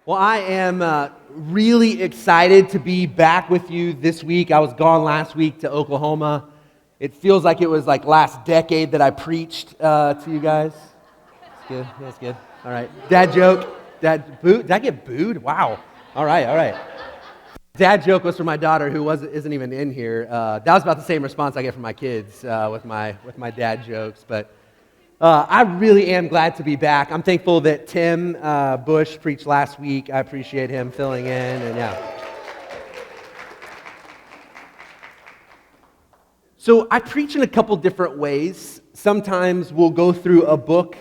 Well, I am really excited to be back with you this week. I was gone last week to Oklahoma. It feels like it was like last decade that I preached to you guys. It's good. That's good. All right. Dad joke. Did I get booed? Wow. All right. Dad joke was for my daughter who isn't even in here. That was about the same response I get from my kids with my dad jokes, but. I really am glad to be back. I'm thankful that Tim Bush preached last week. I appreciate him filling in, and yeah. So I preach in a couple different ways. Sometimes we'll go through a book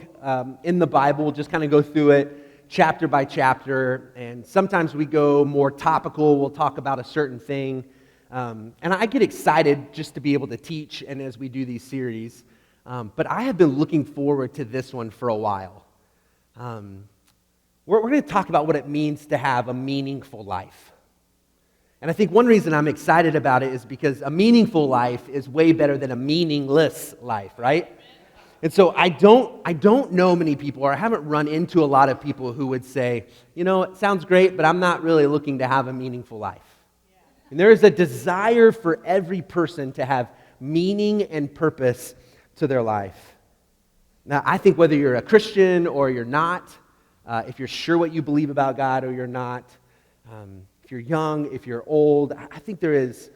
in the Bible, we'll just kind of go through it chapter by chapter, and sometimes we go more topical. We'll talk about a certain thing, and I get excited just to be able to teach, and as we do these series. But I have been looking forward to this one for a while. We're going to talk about what it means to have a meaningful life. And I think one reason I'm excited about it is because a meaningful life is way better than a meaningless life, right? And so I don't know many people, or I haven't run into a lot of people who would say, you know, it sounds great, but I'm not really looking to have a meaningful life. And there is a desire for every person to have meaning and purpose to their life. Now, I think whether you're a Christian or you're not, if you're sure what you believe about God or you're not, if you're young, if you're old, I think there is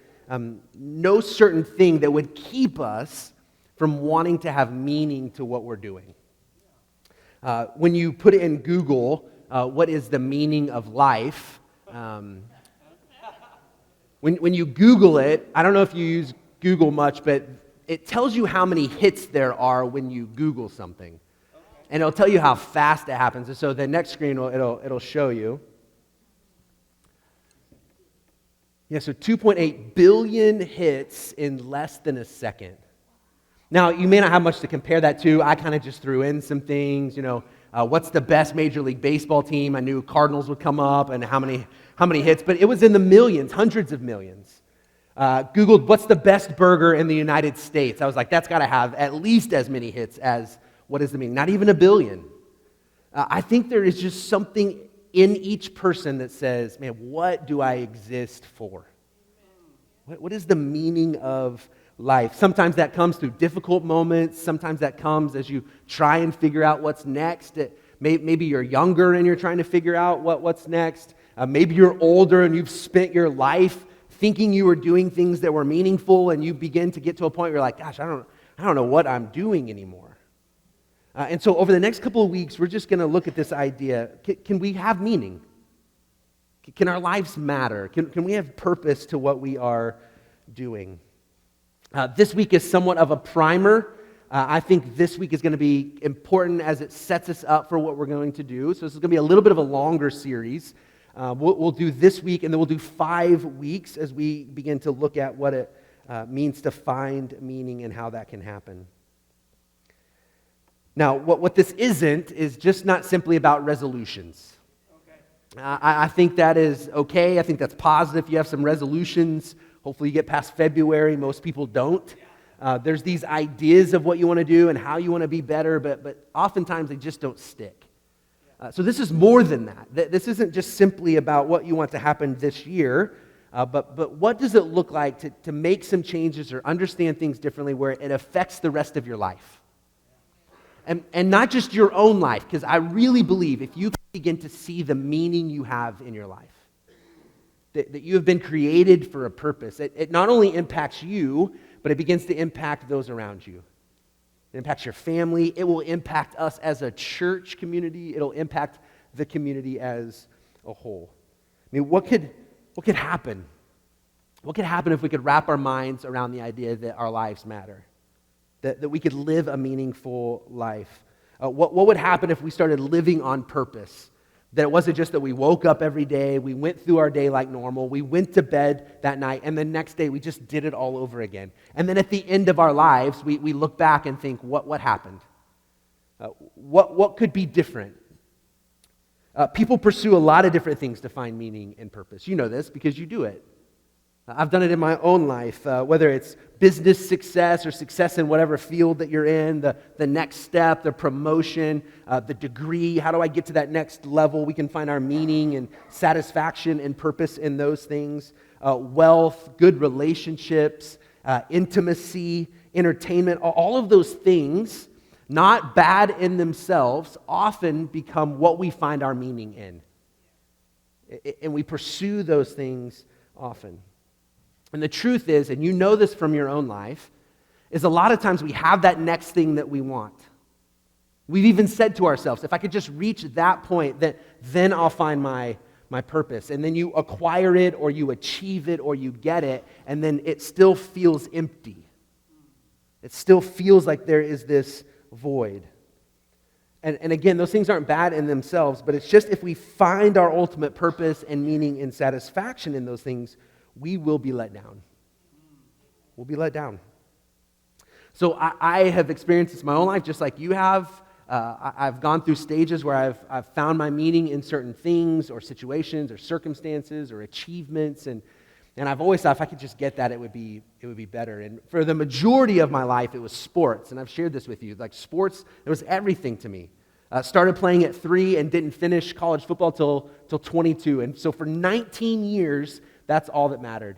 no certain thing that would keep us from wanting to have meaning to what we're doing. When you put in Google, what is the meaning of life, when you Google it, I don't know if you use Google much, but it tells you how many hits there are when you Google something. And it'll tell you how fast it happens. And so the next screen, it'll show you. Yeah, so 2.8 billion hits in less than a second. Now, you may not have much to compare that to. I kind of just threw in some things, what's the best Major League Baseball team? I knew Cardinals would come up and how many hits, but it was in the millions, hundreds of millions. Googled what's the best burger in the United States. I was like, that's got to have at least as many hits as what is the meaning? Not even a billion. I think there is just something in each person that says, man, what do I exist for? What is the meaning of life? Sometimes that comes through difficult moments. Sometimes that comes as you try and figure out what's next. Maybe you're younger and you're trying to figure out what's next. Maybe you're older and you've spent your life thinking you were doing things that were meaningful, and you begin to get to a point where you're like, gosh, I don't know what I'm doing anymore. And so over the next couple of weeks, we're just going to look at this idea. Can we have meaning? Can our lives matter? Can we have purpose to what we are doing? This week is somewhat of a primer. I think this week is going to be important as it sets us up for what we're going to do. So this is going to be a little bit of a longer series. We'll do this week, and then we'll do 5 weeks as we begin to look at what it means to find meaning and how that can happen. Now, what this isn't is just not simply about resolutions. Okay. I think that is okay. I think that's positive. You have some resolutions. Hopefully you get past February. Most people don't. There's these ideas of what you want to do and how you want to be better, but oftentimes they just don't stick. So this is more than that. This isn't just simply about what you want to happen this year, but what does it look like to make some changes or understand things differently where it affects the rest of your life? And not just your own life, because I really believe if you can begin to see the meaning you have in your life, that you have been created for a purpose, it not only impacts you, but it begins to impact those around you. It impacts your family. It will impact us as a church community. It'll impact the community as a whole. I mean, what could happen? What could happen if we could wrap our minds around the idea that our lives matter? That we could live a meaningful life? What would happen if we started living on purpose? That it wasn't just that we woke up every day, we went through our day like normal, we went to bed that night, and the next day we just did it all over again. And then at the end of our lives, we look back and think, what happened? What could be different? People pursue a lot of different things to find meaning and purpose. You know this because you do it. I've done it in my own life, whether it's business success or success in whatever field that you're in, the next step, the promotion, the degree. How do I get to that next level? We can find our meaning and satisfaction and purpose in those things. Wealth, good relationships, intimacy, entertainment, all of those things, not bad in themselves, often become what we find our meaning in. And we pursue those things often. And the truth is, and you know this from your own life, is a lot of times we have that next thing that we want. We've even said to ourselves, if I could just reach that point, then I'll find my purpose. And then you acquire it, or you achieve it, or you get it, and then it still feels empty. It still feels like there is this void. And again, those things aren't bad in themselves, but it's just if we find our ultimate purpose and meaning and satisfaction in those things, we will be let down. We'll be let down. So I have experienced this in my own life, just like you have. I've gone through stages where I've found my meaning in certain things or situations or circumstances or achievements, and I've always thought if I could just get that, it would be better. And for the majority of my life, it was sports, and I've shared this with you. Like sports, it was everything to me. Started playing at 3 and didn't finish college football till 22, and so for 19 years, that's all that mattered.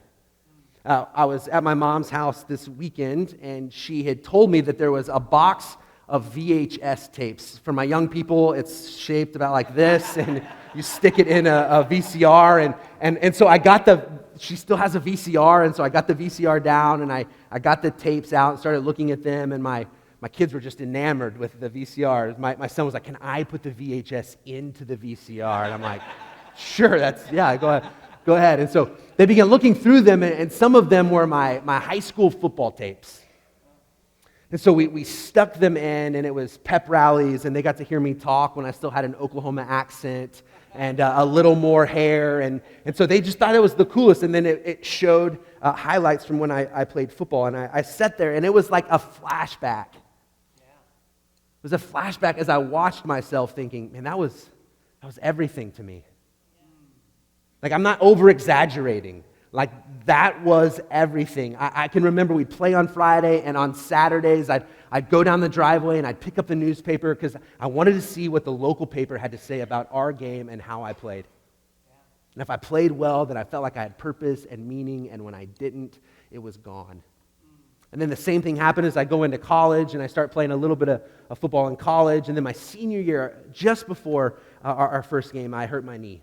I was at my mom's house this weekend, and she had told me that there was a box of VHS tapes. For my young people, it's shaped about like this, and you stick it in a VCR, and so I got she still has a VCR, and so I got the VCR down, and I got the tapes out and started looking at them, and my kids were just enamored with the VCR. My son was like, can I put the VHS into the VCR? And I'm like, sure, go ahead. And so they began looking through them, and some of them were my high school football tapes. And so we stuck them in, and it was pep rallies, and they got to hear me talk when I still had an Oklahoma accent and a little more hair. And so they just thought it was the coolest. And then it showed highlights from when I played football. And I sat there, and it was like a flashback. It was a flashback as I watched myself thinking, man, that was everything to me. Like, I'm not over-exaggerating. Like, that was everything. I can remember we'd play on Friday, and on Saturdays, I'd go down the driveway, and I'd pick up the newspaper because I wanted to see what the local paper had to say about our game and how I played. And if I played well, then I felt like I had purpose and meaning, and when I didn't, it was gone. And then the same thing happened as I go into college, and I start playing a little bit of football in college, and then my senior year, just before our first game, I hurt my knee.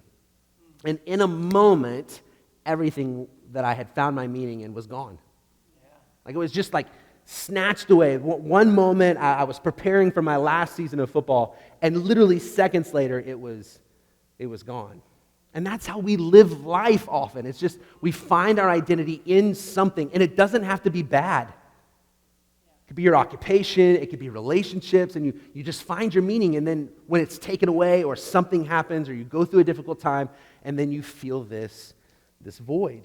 And in a moment, everything that I had found my meaning in was gone. Like, it was just like snatched away. One moment, I was preparing for my last season of football, and literally seconds later, it was gone. And that's how we live life often. It's just we find our identity in something, and it doesn't have to be bad. It could be your occupation, it could be relationships, and you just find your meaning, and then when it's taken away or something happens or you go through a difficult time, and then you feel this void.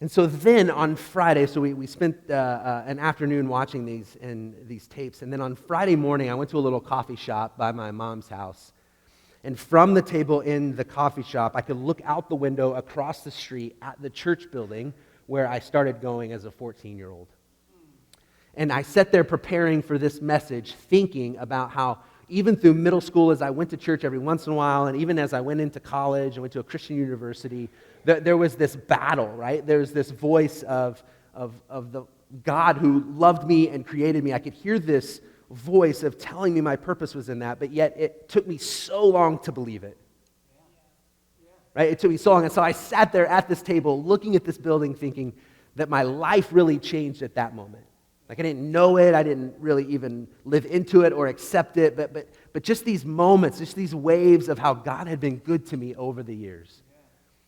And so then on Friday, so we spent an afternoon watching these tapes, and then on Friday morning, I went to a little coffee shop by my mom's house, and from the table in the coffee shop, I could look out the window across the street at the church building where I started going as a 14-year-old. And I sat there preparing for this message, thinking about how even through middle school, as I went to church every once in a while, and even as I went into college and went to a Christian university, there was this battle, right? There's this voice of the God who loved me and created me. I could hear this voice of telling me my purpose was in that, but yet it took me so long to believe it. Right? It took me so long. And so I sat there at this table looking at this building thinking that my life really changed at that moment. Like, I didn't know it, I didn't really even live into it or accept it, but just these moments, just these waves of how God had been good to me over the years.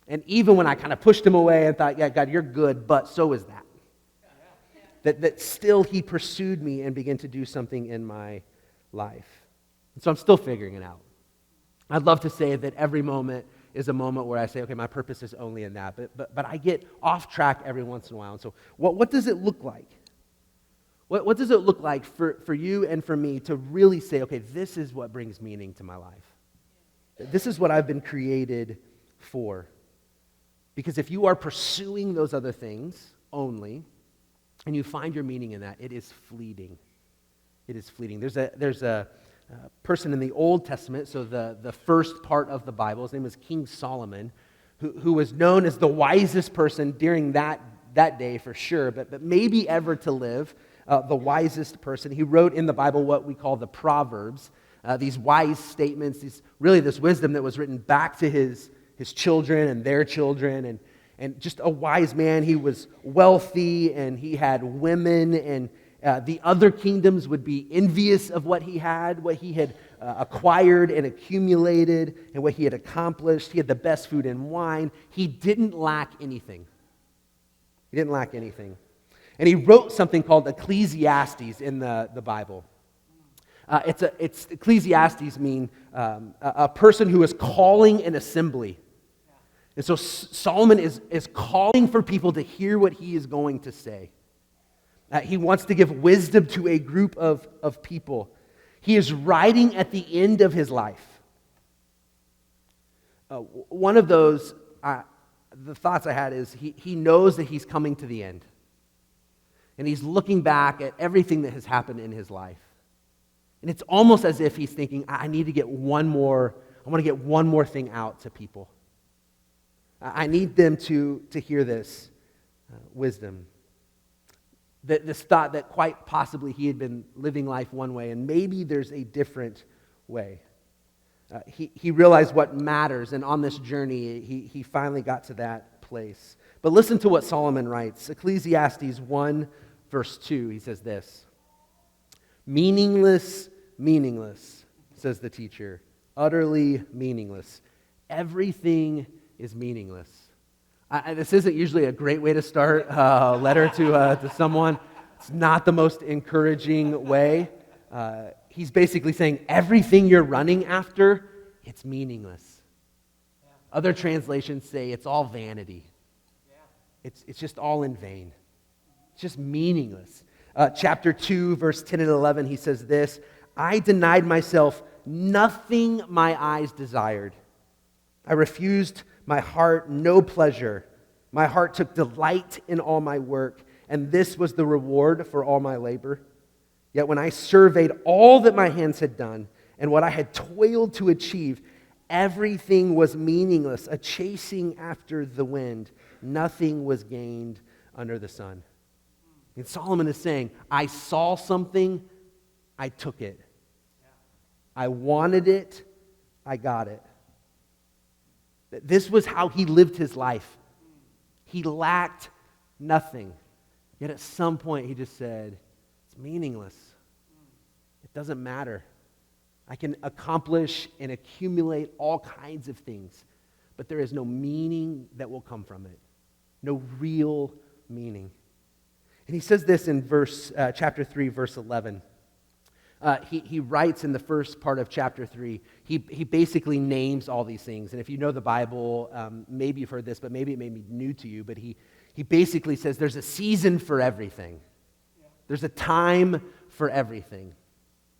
And even when I kind of pushed him away and thought, yeah, God, you're good, but so is that. That still he pursued me and began to do something in my life. And so I'm still figuring it out. I'd love to say that every moment is a moment where I say, okay, my purpose is only in that, but I get off track every once in a while. And so what does it look like? What does it look like for you and for me to really say, okay, this is what brings meaning to my life? This is what I've been created for. Because if you are pursuing those other things only, and you find your meaning in that, it is fleeting. It is fleeting. There's a person in the Old Testament, so the first part of the Bible, his name was King Solomon, who was known as the wisest person during that day for sure, but maybe ever to live, the wisest person. He wrote in the Bible what we call the Proverbs, these wise statements, this wisdom that was written back to his children and their children, and just a wise man. He was wealthy, and he had women, and the other kingdoms would be envious of what he had acquired and accumulated, and what he had accomplished. He had the best food and wine. He didn't lack anything. He didn't lack anything. And he wrote something called Ecclesiastes in the Bible. It's Ecclesiastes mean a person who is calling an assembly. And so Solomon is calling for people to hear what he is going to say. He wants to give wisdom to a group of people. He is writing at the end of his life. One of those, the thoughts I had is he knows that he's coming to the end. And he's looking back at everything that has happened in his life. And it's almost as if he's thinking, I want to get one more thing out to people. I need them to hear this wisdom. This thought that quite possibly he had been living life one way, and maybe there's a different way. He realized what matters, and on this journey, he finally got to that place. But listen to what Solomon writes. Ecclesiastes 1, verse 2, he says this: meaningless, says the teacher, utterly meaningless. Everything is meaningless. This isn't usually a great way to start a letter to someone. It's not the most encouraging way. He's basically saying everything you're running after, it's meaningless. Yeah. Other translations say it's all vanity. Yeah. It's just all in vain. It's just meaningless. Chapter 2, verse 10 and 11, he says this: I denied myself nothing my eyes desired. I refused my heart no pleasure. My heart took delight in all my work, and this was the reward for all my labor. Yet when I surveyed all that my hands had done and what I had toiled to achieve, everything was meaningless, a chasing after the wind. Nothing was gained under the sun. And Solomon is saying, I saw something, I took it. I wanted it, I got it. This was how he lived his life. He lacked nothing. Yet at some point he just said, it's meaningless. It doesn't matter. I can accomplish and accumulate all kinds of things, but there is no meaning that will come from it. No real meaning. And he says this in chapter 3, verse 11. He writes in the first part of chapter 3, he basically names all these things. And if you know the Bible, maybe you've heard this, but maybe it may be new to you, but he basically says there's a season for everything. There's a time for everything.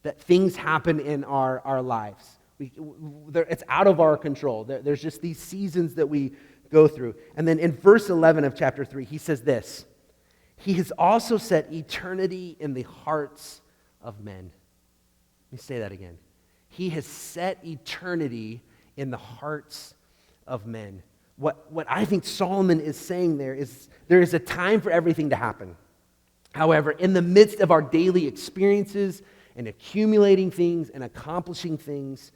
That things happen in our lives. It's out of our control. There's just these seasons that we go through. And then in verse 11 of chapter 3, he says this: He has also set eternity in the hearts of men. Let me say that again. He has set eternity in the hearts of men. What I think Solomon is saying there is a time for everything to happen. However, in the midst of our daily experiences and accumulating things and accomplishing things,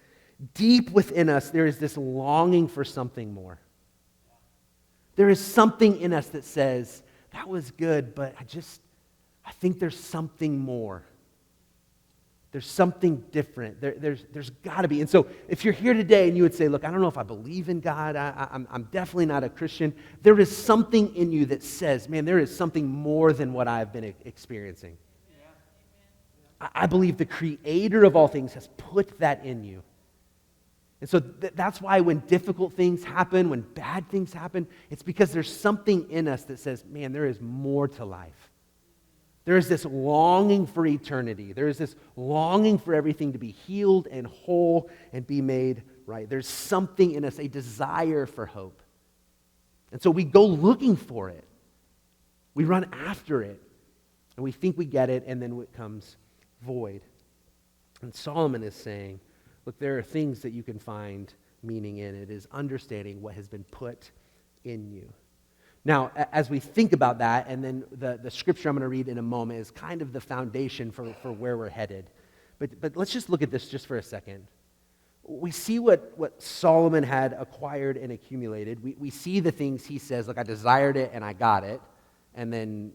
deep within us there is this longing for something more. There is something in us that says, that was good, but I think there's something more. There's something different. There's got to be. And so if you're here today and you would say, look, I don't know if I believe in God. I'm definitely not a Christian. There is something in you that says, man, there is something more than what I've been experiencing. Yeah. I believe the Creator of all things has put that in you. And so that's why when difficult things happen, when bad things happen, it's because there's something in us that says, man, there is more to life. There is this longing for eternity. There is this longing for everything to be healed and whole and be made right. There's something in us, a desire for hope. And so we go looking for it. We run after it. And we think we get it, and then it comes void. And Solomon is saying, look, there are things that you can find meaning in. It is understanding what has been put in you. Now, as we think about that, and then the scripture I'm going to read in a moment is kind of the foundation for where we're headed. But let's just look at this just for a second. We see what Solomon had acquired and accumulated. We see the things he says, look, I desired it and I got it, and then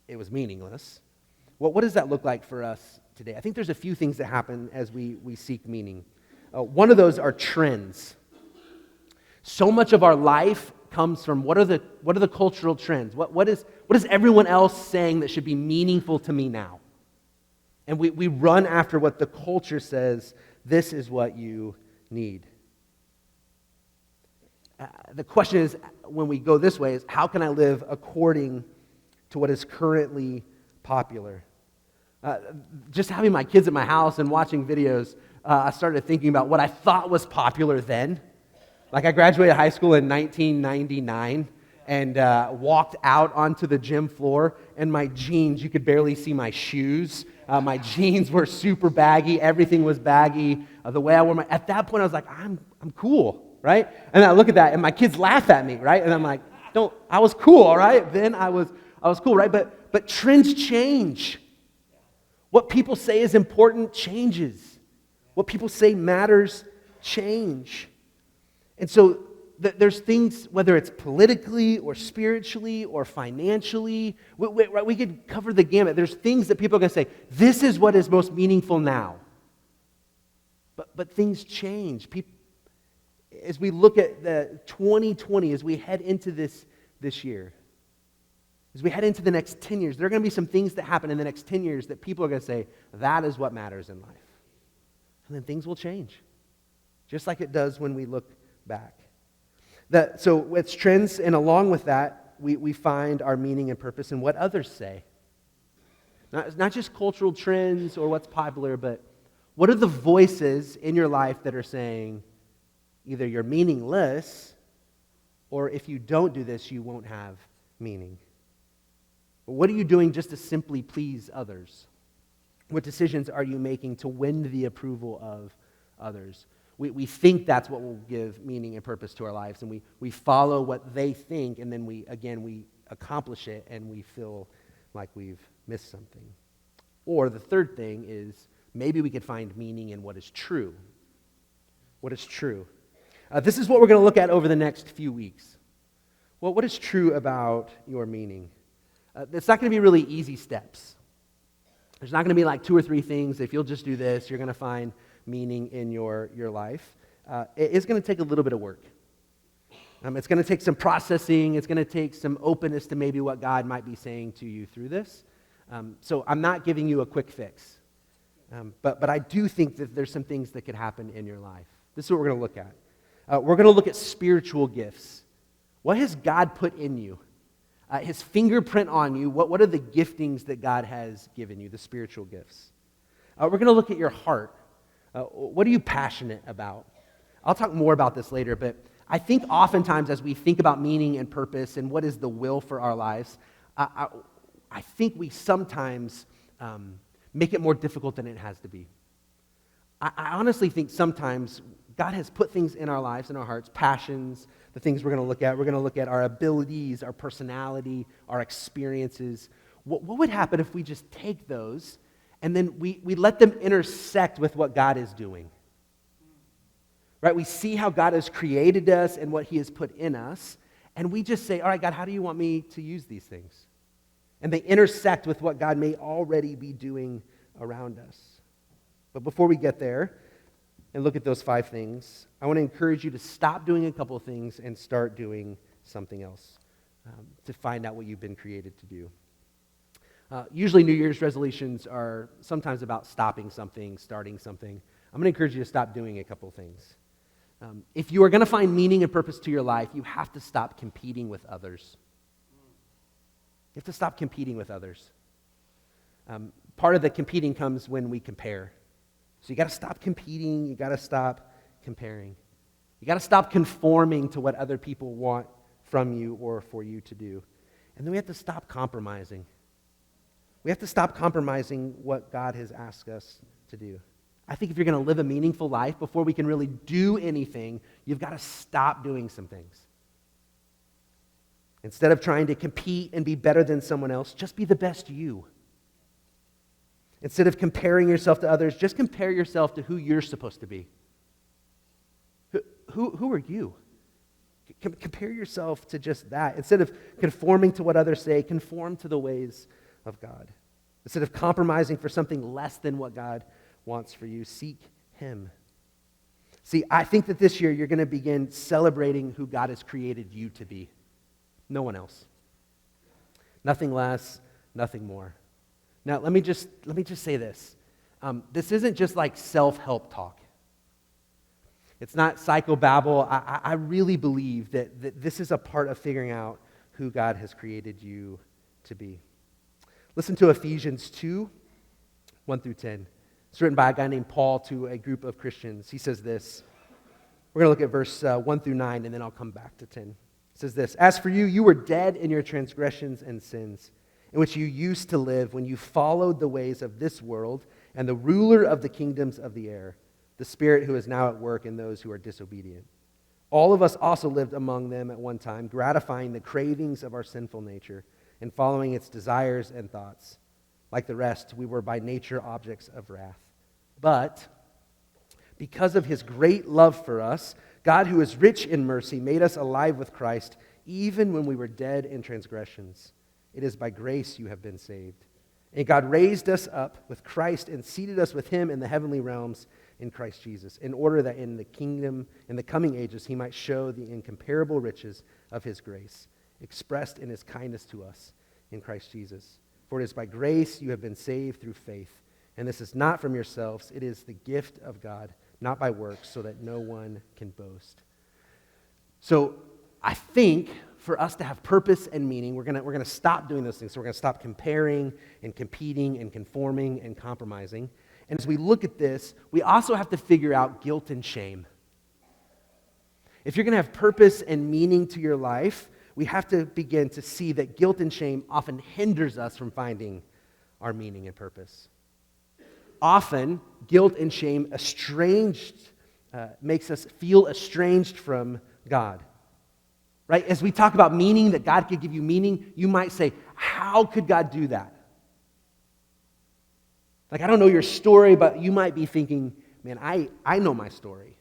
it was meaningless. What does that look like for us today? I think there's a few things that happen as we seek meaning. One of those are trends. So much of our life comes from what are the cultural trends? What is everyone else saying that should be meaningful to me now? And we run after what the culture says, this is what you need. The question is, when we go this way, is how can I live according to what is currently popular? Just having my kids at my house and watching videos, I started thinking about what I thought was popular then. Like I graduated high school in 1999 and walked out onto the gym floor, and my jeans, you could barely see my shoes. My jeans were super baggy. Everything was baggy. The way I wore at that point, I was like, I'm cool, right? And I look at that, and my kids laugh at me, right? And I'm like, I was cool, all right? Then I was cool, right? But trends change. What people say is important changes. What people say matters change. And so there's things, whether it's politically or spiritually or financially, we could cover the gamut. There's things that people are going to say, this is what is most meaningful now. But things change. As we look at the 2020, as we head into this year, as we head into the next 10 years, there are going to be some things that happen in the next 10 years that people are going to say, that is what matters in life. And then things will change, just like it does when we look back. So it's trends, and along with that, we find our meaning and purpose in what others say. Not just cultural trends or what's popular, but what are the voices in your life that are saying either you're meaningless, or if you don't do this, you won't have meaning. What are you doing just to simply please others? What decisions are you making to win the approval of others? We think that's what will give meaning and purpose to our lives, and we follow what they think, and then we accomplish it, and we feel like we've missed something. Or the third thing is maybe we could find meaning in what is true. What is true? This is what we're going to look at over the next few weeks. Well, what is true about your meaning? It's not going to be really easy steps. There's not going to be like 2 or 3 things. If you'll just do this, you're going to find meaning in your life. It is going to take a little bit of work. It's going to take some processing. It's going to take some openness to maybe what God might be saying to you through this. So I'm not giving you a quick fix. But I do think that there's some things that could happen in your life. This is what we're going to look at. We're going to look at spiritual gifts. What has God put in you? His fingerprint on you. What are the giftings that God has given you, the spiritual gifts? We're going to look at your heart. What are you passionate about? I'll talk more about this later, but I think oftentimes as we think about meaning and purpose and what is the will for our lives, I think we sometimes make it more difficult than it has to be. I honestly think sometimes God has put things in our lives, in our hearts, passions, the things we're going to look at. We're going to look at our abilities, our personality, our experiences. What would happen if we just take those and then we let them intersect with what God is doing? Right? We see how God has created us and what He has put in us, and we just say, all right, God, how do you want me to use these things? And they intersect with what God may already be doing around us. But before we get there and look at those 5 things, I want to encourage you to stop doing a couple of things and start doing something else to find out what you've been created to do. Usually New Year's resolutions are sometimes about stopping something, starting something. I'm going to encourage you to stop doing a couple of things. If you are going to find meaning and purpose to your life, you have to stop competing with others. You have to stop competing with others. Part of the competing comes when we compare. So you got to stop competing. You got to stop comparing. You got to stop conforming to what other people want from you or for you to do. And then we have to stop compromising. We have to stop compromising what God has asked us to do. I think if you're going to live a meaningful life, before we can really do anything, you've got to stop doing some things. Instead of trying to compete and be better than someone else, just be the best you. Instead of comparing yourself to others, just compare yourself to who you're supposed to be. Who are you? Compare yourself to just that. Instead of conforming to what others say, conform to the ways of God. Instead of compromising for something less than what God wants for you, seek Him. See, I think that this year you're going to begin celebrating who God has created you to be. No one else. Nothing less, nothing more. Now, let me just say this. This isn't just like self-help talk. It's not psychobabble. I really believe that this is a part of figuring out who God has created you to be. Listen to Ephesians 2, 1 through 10. It's written by a guy named Paul to a group of Christians. He says this. We're going to look at verse 1 through 9, and then I'll come back to 10. It says this, "As for you, you were dead in your transgressions and sins, in which you used to live when you followed the ways of this world and the ruler of the kingdoms of the air, the spirit who is now at work in those who are disobedient. All of us also lived among them at one time, gratifying the cravings of our sinful nature and following its desires and thoughts. Like the rest, we were by nature objects of wrath. But because of His great love for us, God, who is rich in mercy, made us alive with Christ, even when we were dead in transgressions. It is by grace you have been saved. And God raised us up with Christ and seated us with Him in the heavenly realms in Christ Jesus, in order that in the coming ages, He might show the incomparable riches of His grace, expressed in His kindness to us in Christ Jesus. For it is by grace you have been saved through faith. And this is not from yourselves, it is the gift of God, not by works, so that no one can boast." So I think for us to have purpose and meaning, we're gonna stop doing those things. So we're gonna stop comparing and competing and conforming and compromising. And as we look at this, we also have to figure out guilt and shame. If you're gonna have purpose and meaning to your life, we have to begin to see that guilt and shame often hinders us from finding our meaning and purpose. Often, guilt and shame makes us feel estranged from God. Right? As we talk about meaning, that God could give you meaning, you might say, how could God do that? Like, I don't know your story, but you might be thinking, man, I know my story.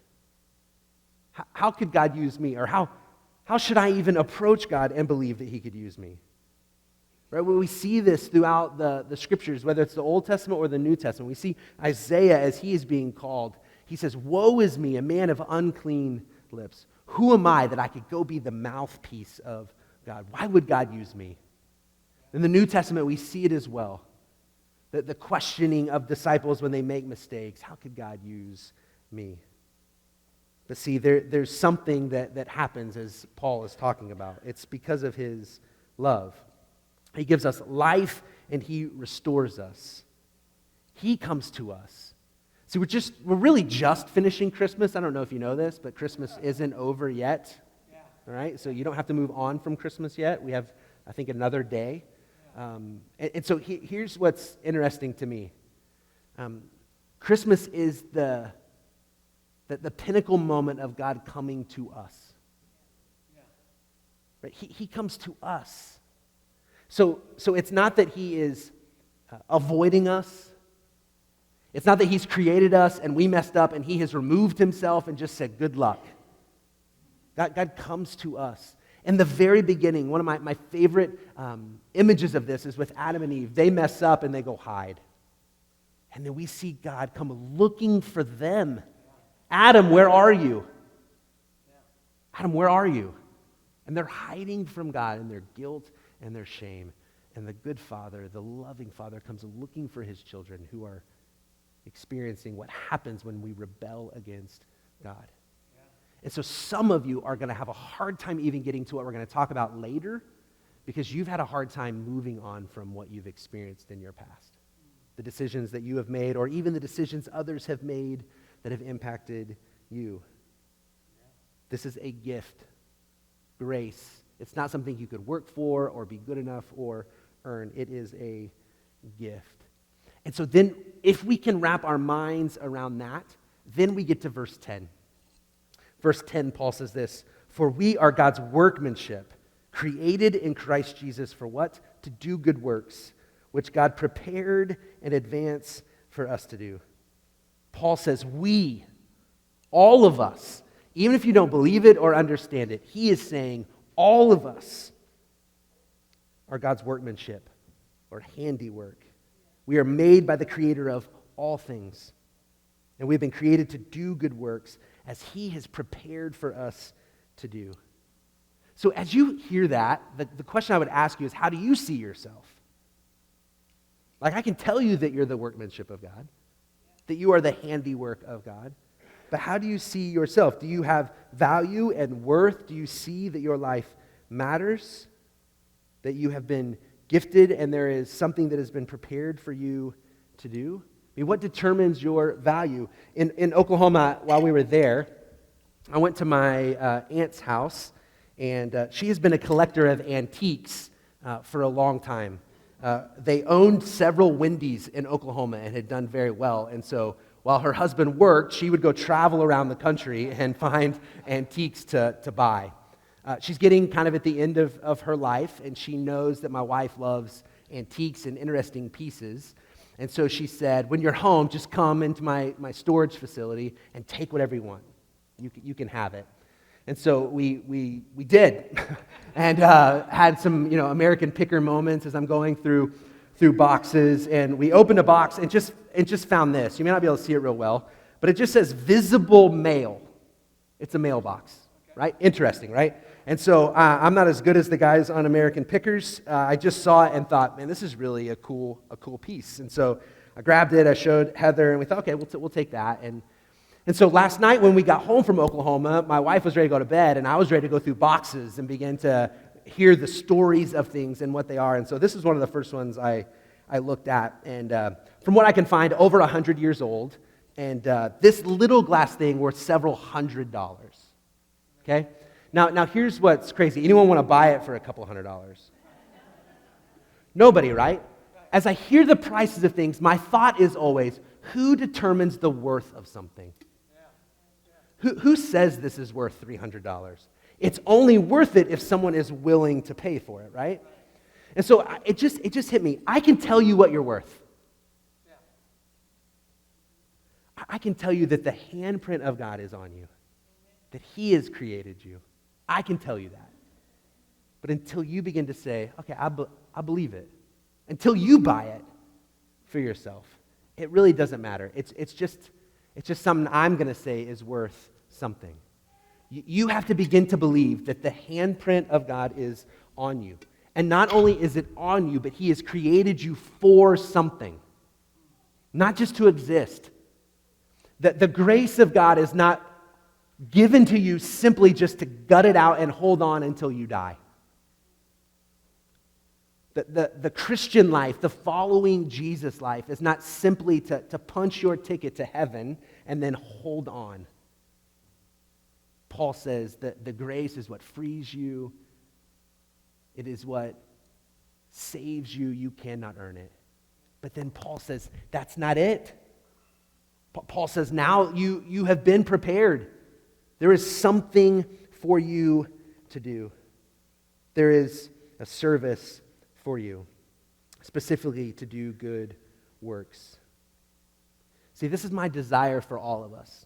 How could God use me? Or how should I even approach God and believe that He could use me? Right? When we see this throughout the Scriptures, whether it's the Old Testament or the New Testament, we see Isaiah as he is being called. He says, "Woe is me, a man of unclean lips. Who am I that I could go be the mouthpiece of God? Why would God use me?" In the New Testament, we see it as well. The questioning of disciples when they make mistakes. How could God use me? But see, there's something that happens as Paul is talking about. It's because of His love. He gives us life and He restores us. He comes to us. See, we're really just finishing Christmas. I don't know if you know this, but Christmas isn't over yet. Yeah. All right, so you don't have to move on from Christmas yet. We have, I think, another day. And so here's what's interesting to me. Christmas is the pinnacle moment of God coming to us. Yeah. Right? He comes to us. So it's not that He is avoiding us. It's not that He's created us and we messed up and He has removed Himself and just said, good luck. God comes to us. In the very beginning, one of my favorite images of this is with Adam and Eve. They mess up and they go hide. And then we see God come looking for them. Adam, where are you? Adam, where are you? And they're hiding from God in their guilt and their shame. And the good Father, the loving Father, comes looking for His children who are experiencing what happens when we rebel against God. Yeah. And so some of you are going to have a hard time even getting to what we're going to talk about later because you've had a hard time moving on from what you've experienced in your past. The decisions that you have made or even the decisions others have made that have impacted you. Yeah. This is a gift. Grace It's not something you could work for or be good enough or earn. It is a gift. And so then, if we can wrap our minds around that, then we get to verse 10. Verse 10, Paul says this, "For we are God's workmanship, created in Christ Jesus for what? To do good works, which God prepared in advance for us to do." Paul says we, all of us, even if you don't believe it or understand it, he is saying all of us are God's workmanship or handiwork. We are made by the Creator of all things, and we've been created to do good works as he has prepared for us to do. So as you hear that, the question I would ask you is, how do you see yourself? Like, I can tell you that you're the workmanship of God, that you are the handiwork of God, but how do you see yourself? Do you have value and worth? Do you see that your life matters? That you have been gifted and there is something that has been prepared for you to do? I mean, what determines your value? In Oklahoma, while we were there, I went to my aunt's house, and she has been a collector of antiques for a long time. They owned several Wendy's in Oklahoma and had done very well. And so while her husband worked, she would go travel around the country and find antiques to buy. She's getting kind of at the end of her life, and she knows that my wife loves antiques and interesting pieces. And so she said, when you're home, just come into my storage facility and take whatever you want. You can have it. And so we did, and had some American picker moments as I'm going through boxes, and we opened a box and just found this. You may not be able to see it real well, but it just says visible mail. It's a mailbox, right? Interesting, right? And so I'm not as good as the guys on American Pickers. I just saw it and thought, man, this is really a cool piece. And so I grabbed it. I showed Heather, and we thought, okay, we'll take that. And so last night when we got home from Oklahoma, my wife was ready to go to bed, and I was ready to go through boxes and begin to hear the stories of things and what they are. And so this is one of the first ones I looked at. And from what I can find, over 100 years old. And this little glass thing worth several $100s. Okay? Now here's what's crazy. Anyone want to buy it for a couple $100s? Nobody, right? As I hear the prices of things, my thought is always, who determines the worth of something? Who says this is worth $300? It's only worth it if someone is willing to pay for it, right? And so it just hit me. I can tell you what you're worth. I can tell you that the handprint of God is on you, that he has created you. I can tell you that. But until you begin to say, okay, I believe it, until you buy it for yourself, it really doesn't matter. It's just something I'm going to say is worth something. You have to begin to believe that the handprint of God is on you. And not only is it on you, but he has created you for something, not just to exist. That the grace of God is not given to you simply just to gut it out and hold on until you die. The Christian life, the following Jesus life, is not simply to punch your ticket to heaven and then hold on. Paul says that the grace is what frees you. It is what saves you. You cannot earn it. But then Paul says, that's not it. Paul says, now you have been prepared. There is something for you to do. There is a service for you, specifically to do good works. See, this is my desire for all of us.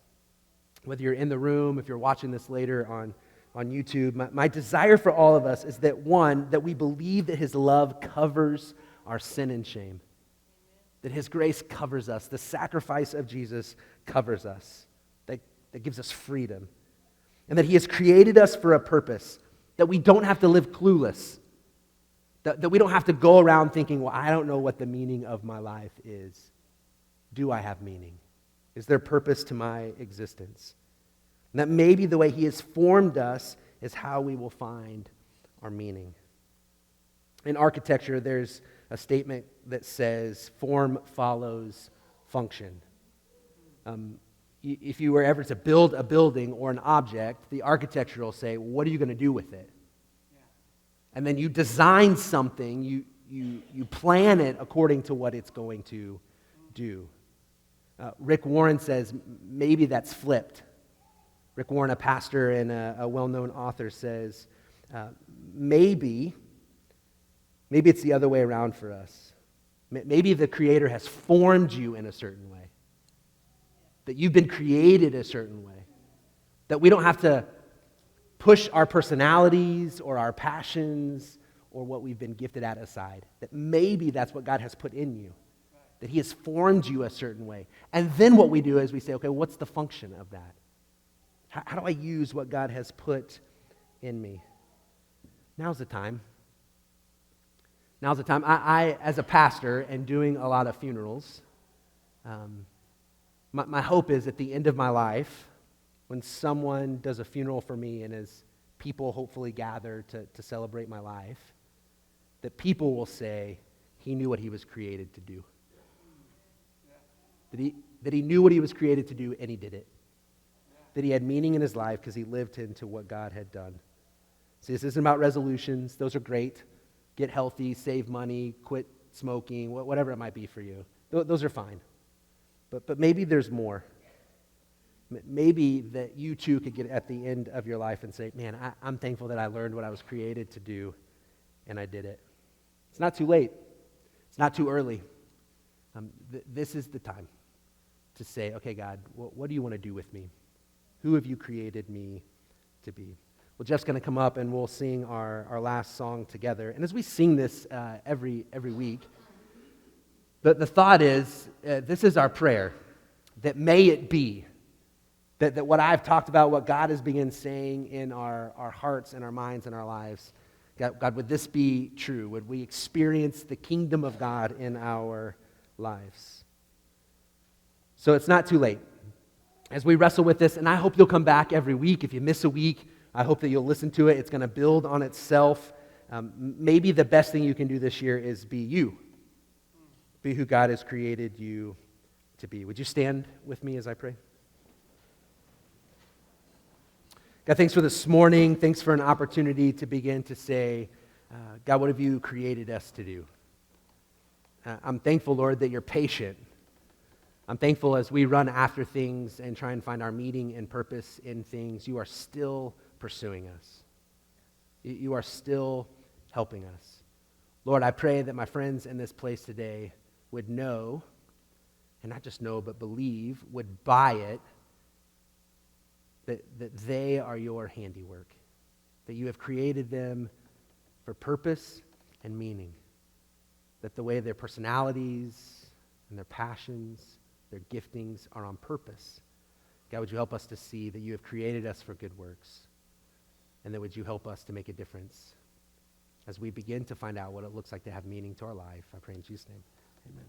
Whether you're in the room, if you're watching this later on YouTube, my desire for all of us is that, one, that we believe that his love covers our sin and shame. That his grace covers us. The sacrifice of Jesus covers us. That gives us freedom. And that he has created us for a purpose. That we don't have to live clueless. That we don't have to go around thinking, well, I don't know what the meaning of my life is. Do I have meaning? Is there purpose to my existence? And that maybe the way he has formed us is how we will find our meaning. In architecture, there's a statement that says, form follows function. If you were ever to build a building or an object, the architecture will say, what are you going to do with it? And then you design something, you plan it according to what it's going to do. Rick Warren says maybe that's flipped. Rick Warren, a pastor and a well-known author, says maybe it's the other way around for us. Maybe the Creator has formed you in a certain way, that you've been created a certain way, that we don't have to push our personalities or our passions or what we've been gifted at aside, that maybe that's what God has put in you, that He has formed you a certain way. And then what we do is we say, okay, what's the function of that? How do I use what God has put in me? Now's the time. Now's the time. I as a pastor, and doing a lot of funerals, my hope is at the end of my life, when someone does a funeral for me and as people hopefully gather to celebrate my life, that people will say, he knew what he was created to do. That he knew what he was created to do and he did it. That he had meaning in his life because he lived into what God had done. See, this isn't about resolutions. Those are great. Get healthy, save money, quit smoking, whatever it might be for you. Those are fine. But maybe there's more. Maybe that you too could get at the end of your life and say, man, I'm thankful that I learned what I was created to do and I did it. It's not too late. It's not too early. This is the time to say, okay, God, what do you want to do with me? Who have you created me to be? Well, Jeff's going to come up and we'll sing our last song together. And as we sing this every week, the thought is, this is our prayer, that may it be, that what I've talked about, what God has begun saying in our hearts and our minds and our lives, God, would this be true? Would we experience the kingdom of God in our lives? So it's not too late. As we wrestle with this, and I hope you'll come back every week. If you miss a week, I hope that you'll listen to it. It's going to build on itself. Maybe the best thing you can do this year is be you. Be who God has created you to be. Would you stand with me as I pray? God, thanks for this morning. Thanks for an opportunity to begin to say, God, what have you created us to do? I'm thankful, Lord, that you're patient. I'm thankful as we run after things and try and find our meaning and purpose in things, you are still pursuing us. You are still helping us. Lord, I pray that my friends in this place today would know, and not just know, but believe, would buy it, that they are your handiwork, that you have created them for purpose and meaning, that the way their personalities and their passions, their giftings are on purpose. God, would you help us to see that you have created us for good works, and that would you help us to make a difference as we begin to find out what it looks like to have meaning to our life. I pray in Jesus' name, amen.